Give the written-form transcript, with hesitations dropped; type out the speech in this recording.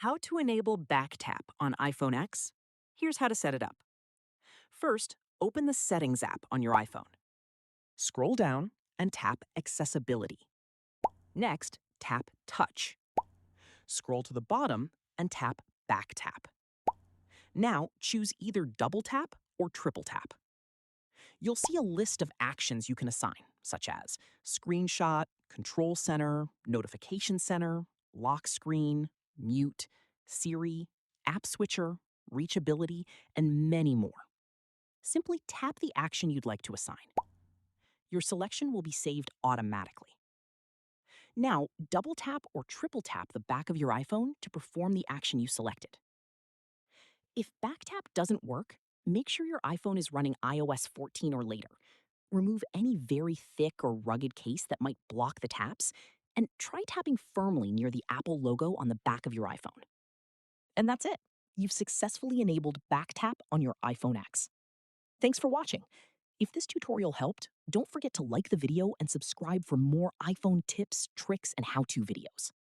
How to enable back tap on iPhone X? Here's how to set it up. First, open the Settings app on your iPhone. Scroll down and tap Accessibility. Next, tap Touch. Scroll to the bottom and tap Back tap. Now, choose either double tap or triple tap. You'll see a list of actions you can assign, such as Screenshot, Control Center, Notification Center, Lock Screen, Mute, Siri, App Switcher, Reachability, and many more. Simply tap the action you'd like to assign. Your selection will be saved automatically. Now, double tap or triple tap the back of your iPhone to perform the action you selected. If back tap doesn't work, make sure your iPhone is running iOS 14 or later. Remove any very thick or rugged case that might block the taps, and try tapping firmly near the Apple logo on the back of your iPhone. And that's it. You've successfully enabled back tap on your iPhone X. Thanks for watching. If this tutorial helped, don't forget to like the video and subscribe for more iPhone tips, tricks, and how-to videos.